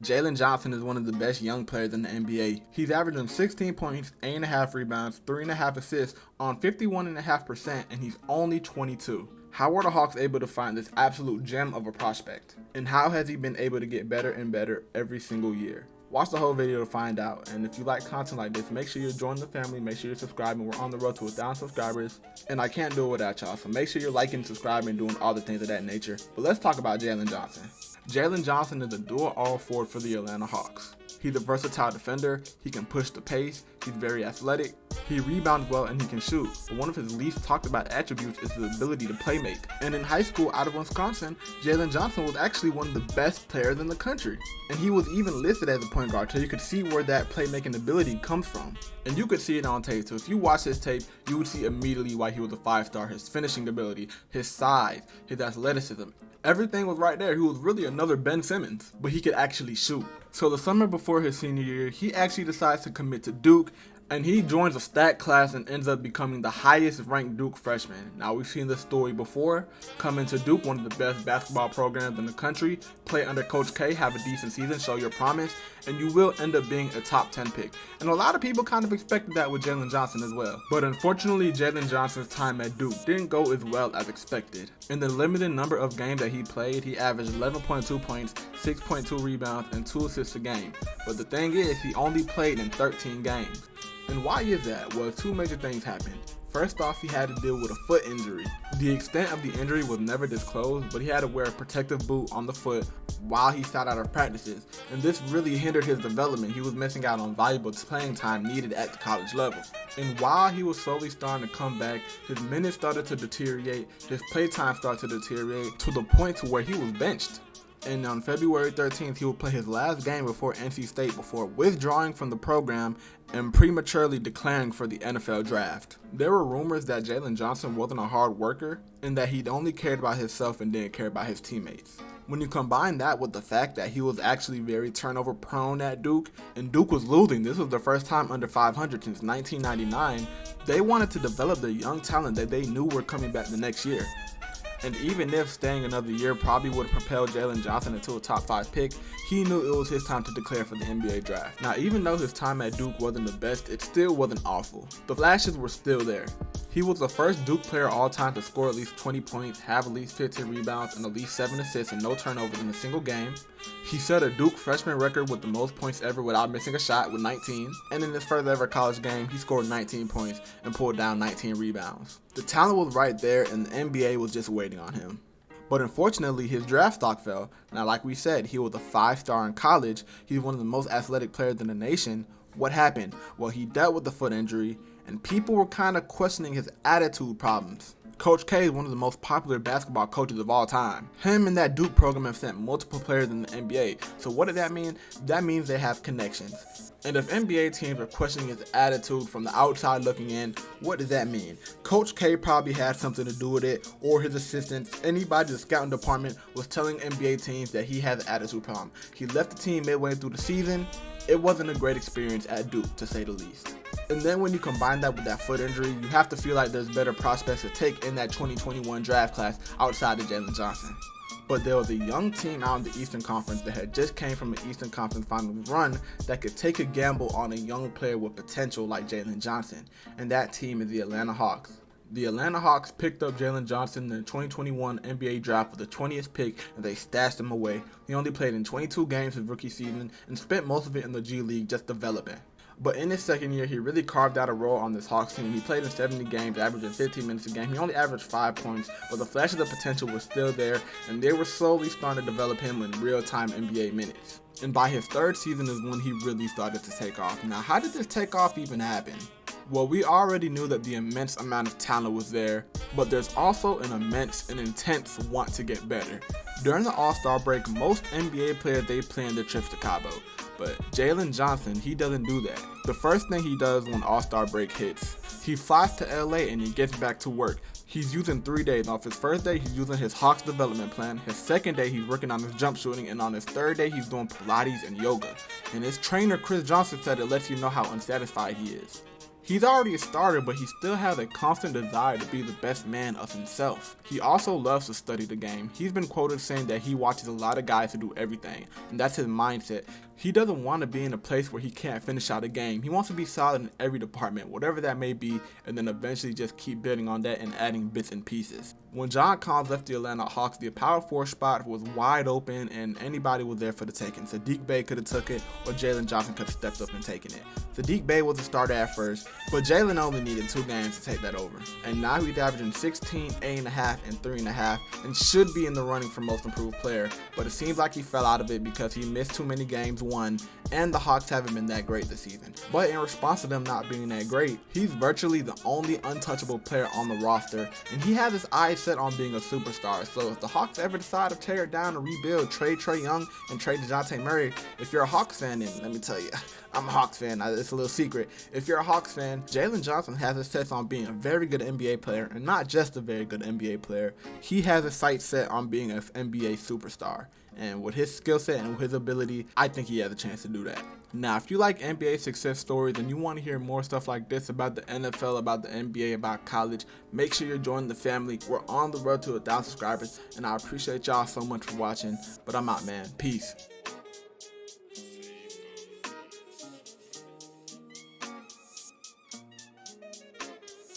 Jalen Johnson is one of the best young players in the NBA. He's averaging 16 points, 8.5 rebounds, 3.5 assists on 51.5%, and he's only 22. How are the Hawks able to find this absolute gem of a prospect? And how has he been able to get better and better every single year? Watch the whole video to find out, and if you like content like this, make sure you join the family, make sure you're subscribing. We're on the road to 1,000 subscribers, and I can't do it without y'all, so make sure you're liking, subscribing, doing all the things of that nature. But let's talk about Jalen Johnson. Jalen Johnson is a dual all-forward for the Atlanta Hawks. He's a versatile defender, he can push the pace, he's very athletic, he rebounds well, and he can shoot. But one of his least talked about attributes is his ability to play make. And in high school out of Wisconsin, Jalen Johnson was actually one of the best players in the country. And he was even listed as a point guard, so you could see where that playmaking ability comes from. And you could see it on tape, so if you watch his tape, you would see immediately why he was a 5-star, his finishing ability, his size, his athleticism. Everything was right there. He was really another Ben Simmons, but he could actually shoot. So the summer before his senior year, he actually decides to commit to Duke, and he joins a stat class and ends up becoming the highest ranked Duke freshman. Now, we've seen this story before. Coming to Duke, one of the best basketball programs in the country, play under Coach K, have a decent season, show your promise, and you will end up being a top 10 pick. And a lot of people kind of expected that with Jalen Johnson as well. But unfortunately, Jalen Johnson's time at Duke didn't go as well as expected. In the limited number of games that he played, he averaged 11.2 points, 6.2 rebounds, and 2 assists a game. But the thing is, he only played in 13 games. And why is that? Well, two major things happened. First off, he had to deal with a foot injury. The extent of the injury was never disclosed, but he had to wear a protective boot on the foot while he sat out of practices, and this really hindered his development. He was missing out on valuable playing time needed at the college level. And while he was slowly starting to come back, his minutes started to deteriorate, his play time started to deteriorate to the point to where he was benched. And on February 13th, he would play his last game before NC State before withdrawing from the program and prematurely declaring for the NFL draft. There were rumors that Jalen Johnson wasn't a hard worker and that he'd only cared about himself and didn't care about his teammates. When you combine that with the fact that he was actually very turnover prone at Duke, and Duke was losing, this was the first time under 500 since 1999, they wanted to develop the young talent that they knew were coming back the next year. And even if staying another year probably would have propelled Jalen Johnson into a top 5 pick, he knew it was his time to declare for the NBA draft. Now, even though his time at Duke wasn't the best, it still wasn't awful. The flashes were still there. He was the first Duke player all time to score at least 20 points, have at least 15 rebounds, and at least 7 assists and no turnovers in a single game. He set a Duke freshman record with the most points ever without missing a shot with 19, and in his first ever college game, he scored 19 points and pulled down 19 rebounds. The talent was right there, and the NBA was just waiting on him. But unfortunately, his draft stock fell. Now, like we said, he was a 5-star in college. He's one of the most athletic players in the nation. What happened? Well, he dealt with the foot injury, and people were kind of questioning his attitude problems. Coach K is one of the most popular basketball coaches of all time. Him and that Duke program have sent multiple players in the NBA. So what does that mean? That means they have connections. And if NBA teams are questioning his attitude from the outside looking in, what does that mean? Coach K probably had something to do with it, or his assistants. Anybody in the scouting department was telling NBA teams that he has an attitude problem. He left the team midway through the season. It wasn't a great experience at Duke, to say the least. And then when you combine that with that foot injury, you have to feel like there's better prospects to take in that 2021 draft class outside of Jalen Johnson. But there was a young team out in the Eastern Conference that had just came from an Eastern Conference Finals run that could take a gamble on a young player with potential like Jalen Johnson, and that team is the Atlanta Hawks. The Atlanta Hawks picked up Jalen Johnson in the 2021 NBA draft with the 20th pick, and they stashed him away. He only played in 22 games his rookie season and spent most of it in the G League just developing. But in his second year, he really carved out a role on this Hawks team. He played in 70 games, averaging 15 minutes a game. He only averaged 5 points, but the flashes of potential were still there, and they were slowly starting to develop him in real-time NBA minutes. And by his third season is when he really started to take off. Now, how did this takeoff even happen? Well, we already knew that the immense amount of talent was there, but there's also an immense and intense want to get better. During the All-Star break, most NBA players, they plan their trips to Cabo. But Jalen Johnson, he doesn't do that. The first thing he does when All-Star break hits, he flies to LA and he gets back to work. He's using 3 days. Off his first day, he's using his Hawks development plan. His second day, he's working on his jump shooting. And on his third day, he's doing Pilates and yoga. And his trainer, Chris Johnson, said it lets you know how unsatisfied he is. He's already a starter, but he still has a constant desire to be the best man of himself. He also loves to study the game. He's been quoted saying that he watches a lot of guys who do everything, and that's his mindset. He doesn't want to be in a place where he can't finish out a game. He wants to be solid in every department, whatever that may be, and then eventually just keep building on that and adding bits and pieces. When John Collins left the Atlanta Hawks, the power forward spot was wide open and anybody was there for the taking. Saddiq Bey could have took it, or Jalen Johnson could have stepped up and taken it. Saddiq Bey was a starter at first, but Jalen only needed 2 games to take that over. And now he's averaging 16, 8.5, and 3.5, and should be in the running for most improved player, but it seems like he fell out of it because he missed too many games, one, and the Hawks haven't been that great this season. But in response to them not being that great, he's virtually the only untouchable player on the roster, and he has his eyes set on being a superstar. So if the Hawks ever decide to tear it down and rebuild, trade Trae Young and trade DeJounte Murray, if you're a Hawks fan, then let me tell you, I'm a Hawks fan, it's a little secret. If you're a Hawks fan, Jalen Johnson has his sights on being a very good NBA player, and not just a very good NBA player. He has his sights set on being an NBA superstar. And with his skill set and with his ability, I think he has a chance to do that. Now, if you like NBA success stories and you want to hear more stuff like this about the NFL, about the NBA, about college, make sure you're joining the family. We're on the road to 1,000 subscribers, and I appreciate y'all so much for watching. But I'm out, man. Peace.